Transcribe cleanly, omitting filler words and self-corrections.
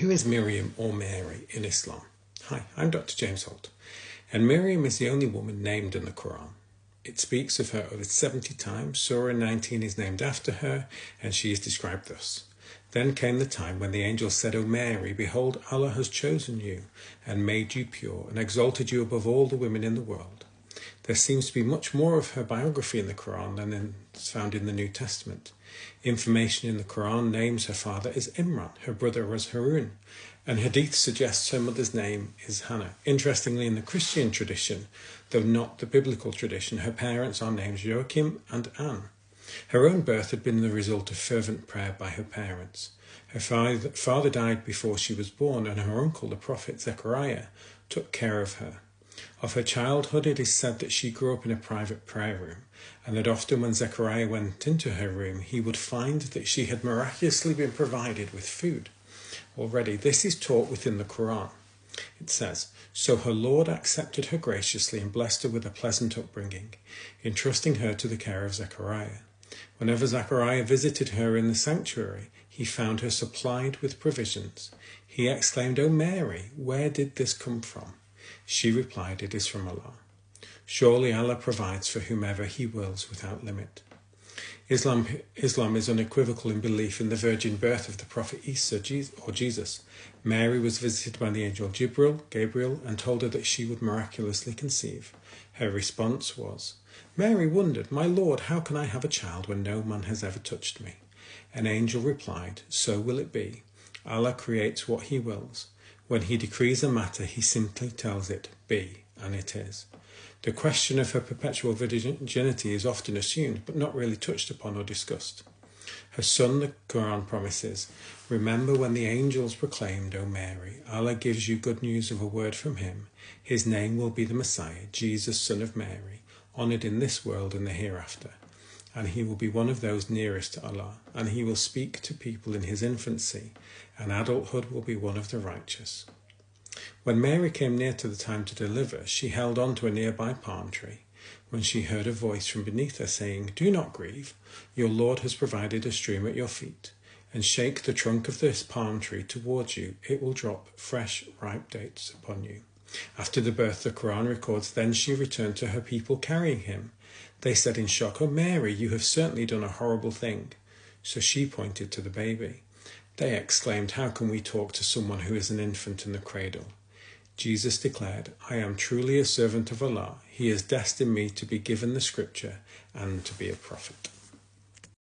Who is Maryam or Mary in Islam? Hi, I'm Dr. James Holt, and Maryam is the only woman named in the Quran. It speaks of her over 70 times. Surah 19 is named after her, and she is described thus. Then came the time when the angel said, O Mary, behold, Allah has chosen you and made you pure and exalted you above all the women in the world. There seems to be much more of her biography in the Quran than is found in the New Testament. Information in the Quran names her father as Imran, her brother was Harun, and Hadith suggests her mother's name is Hannah. Interestingly, in the Christian tradition, though not the biblical tradition, her parents are named Joachim and Anne. Her own birth had been the result of fervent prayer by her parents. Her father died before she was born, and her uncle, the prophet Zechariah, took care of her. Of her childhood, it is said that she grew up in a private prayer room, and that often when Zechariah went into her room, he would find that she had miraculously been provided with food. Already, this is taught within the Quran. It says, So her Lord accepted her graciously and blessed her with a pleasant upbringing, entrusting her to the care of Zechariah. Whenever Zechariah visited her in the sanctuary, he found her supplied with provisions. He exclaimed, O Mary, where did this come from? She replied, It is from Allah. Surely Allah provides for whomever He wills without limit. Islam is unequivocal in belief in the virgin birth of the Prophet Isa or Jesus. Mary was visited by the angel Gabriel, and told her that she would miraculously conceive. Her response was, Mary wondered, My Lord, how can I have a child when no man has ever touched me? An angel replied, So will it be. Allah creates what He wills. When He decrees a matter, He simply tells it, be, and it is. The question of her perpetual virginity is often assumed, but not really touched upon or discussed. Her son, the Quran promises, Remember when the angels proclaimed, O Mary, Allah gives you good news of a word from Him. His name will be the Messiah, Jesus, son of Mary, honoured in this world and the hereafter. And He will be one of those nearest to Allah, and He will speak to people in His infancy, and adulthood will be one of the righteous. When Mary came near to the time to deliver, she held on to a nearby palm tree, when she heard a voice from beneath her saying, Do not grieve, your Lord has provided a stream at your feet, and shake the trunk of this palm tree towards you, it will drop fresh, ripe dates upon you. After the birth, the Quran records, Then she returned to her people carrying him. They said in shock, O Mary, you have certainly done a horrible thing. So she pointed to the baby. They exclaimed, How can we talk to someone who is an infant in the cradle? Jesus declared, I am truly a servant of Allah. He has destined me to be given the scripture and to be a prophet.